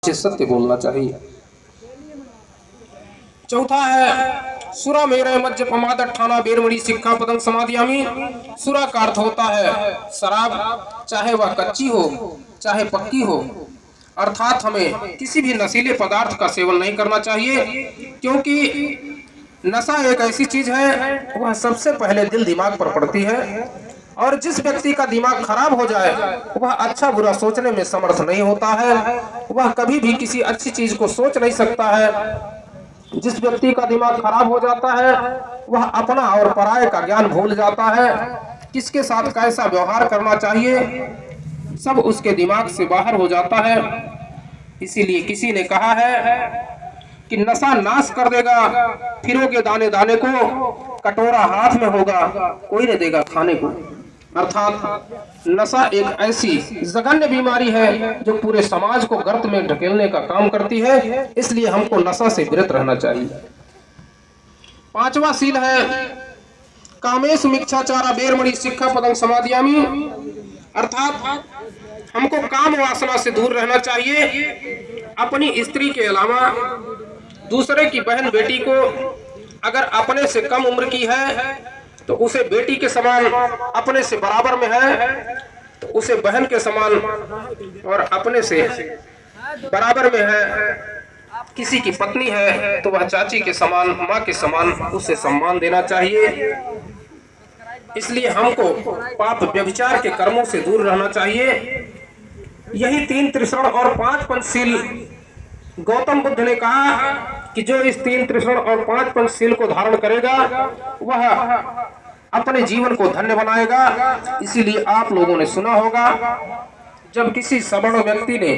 से सत्य बोलना चाहिए। चौथा है सुरा मेरे मज्ज पमाद ठाना बेरमणि शिक्षा पदम समाधियामी। सुरा का अर्थ होता है शराब, चाहे वह कच्ची हो चाहे पक्की हो, अर्थात हमें किसी भी नशीले पदार्थ का सेवन नहीं करना चाहिए, क्योंकि नशा एक ऐसी चीज है वह सबसे पहले दिल दिमाग पर पड़ती है, और जिस व्यक्ति का दिमाग खराब हो जाए वह अच्छा बुरा सोचने में समर्थ नहीं होता है, वह कभी भी किसी अच्छी चीज को सोच नहीं सकता है। जिस व्यक्ति का दिमाग खराब हो जाता है वह अपना और पराये का ज्ञान भूल जाता है, किसके साथ कैसा व्यवहार करना चाहिए सब उसके दिमाग से बाहर हो जाता है। इसीलिए किसी ने कहा है कि नशा नाश कर देगा, फिरोगे दाने दाने को, कटोरा हाथ में होगा कोई नहीं देगा खाने को। अर्थात नशा एक ऐसी जघन्य बीमारी है जो पूरे समाज को गर्त में ढकेलने का काम करती है, इसलिए हमको नशा से विरत रहना चाहिए। पांचवा सील है कामेश मिच्छाचारा बेरमणि शिक्षा पदम समाधियामी। अर्थात हमको काम वासना से दूर रहना चाहिए। अपनी स्त्री के अलावा दूसरे की बहन बेटी को अगर अपने से कम उम्र की है तो उसे बेटी के समान, अपने से बराबर में है तो उसे बहन के समान, और अपने से बराबर में है किसी की पत्नी है तो वह चाची के समान, माँ के समान उसे सम्मान देना चाहिए। इसलिए हमको पाप व्यभिचार के कर्मों से दूर रहना चाहिए। यही 3 त्रिशरण और 5 पंचशील गौतम बुद्ध ने कहा कि जो इस 3 त्रिशरण और 5 पंचशील को धारण करेगा वह अपने जीवन को धन्य बनाएगा। इसीलिए आप लोगों ने सुना होगा जब किसी सवर्ण व्यक्ति ने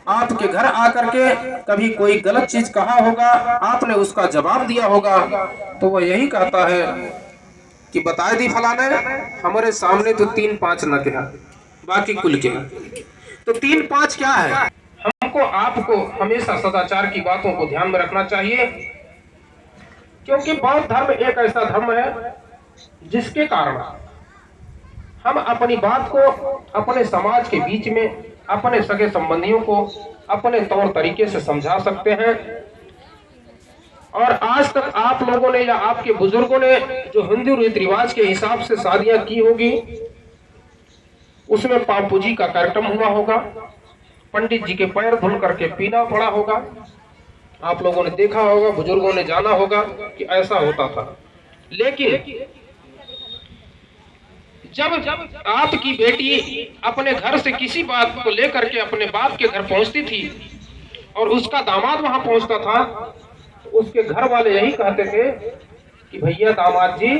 आपके घर आकर के कभी कोई गलत चीज कहा होगा, आपने उसका जवाब दिया होगा, तो वह यही कहता है कि बताए दी फलाने हमारे सामने तो 3-5 न कहा, बाकी कुल के। तो 3-5 क्या है? हमको आपको हमेशा सदाचार की बातों को ध्यान में रखना चाहिए, क्योंकि बौद्ध धर्म एक ऐसा धर्म है जिसके कारण हम अपनी बात को अपने समाज के बीच में, अपने सगे संबंधियों को अपने तौर तरीके से समझा सकते हैं। और आज तक आप लोगों ने या आपके बुजुर्गों ने जो हिंदू रीति रिवाज के हिसाब से शादियां की होगी, उसमें पाव पूजी का कार्यक्रम हुआ होगा, पंडित जी के पैर धुल करके पीना पड़ा होगा, आप लोगों ने देखा होगा, बुजुर्गों ने जाना होगा कि ऐसा होता था। लेकिन जब आपकी बेटी अपने घर से किसी बात को लेकर के अपने बाप के घर पहुंचती थी और उसका दामाद वहां पहुंचता था, तो उसके घर वाले यही कहते थे कि भैया दामाद जी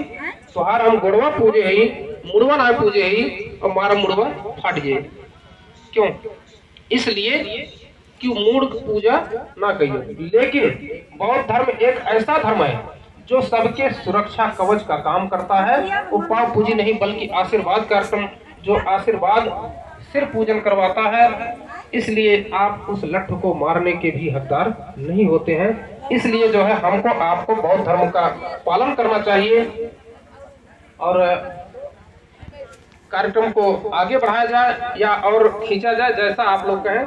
तुहार हम गुड़वा पूजे ही, मुड़वा ना पूजे ही, और मारा मुड़वा फट जाए। क्यों? इसलिए कि मूड पूजा ना कहिए। लेकिन बौद्ध धर्म एक ऐसा धर्म है जो सबके सुरक्षा कवच का काम करता है। वो पाव पूजी नहीं बल्कि आशीर्वाद कार्यक्रम, जो आशीर्वाद सिर पूजन करवाता है। इसलिए आप उस लठ को मारने के भी हकदार नहीं होते हैं। इसलिए जो है हमको आपको बौद्ध धर्म का पालन करना चाहिए और कार्यक्रम को आगे बढ़ाया जाए या और खींचा जाए, जैसा आप लोग कहें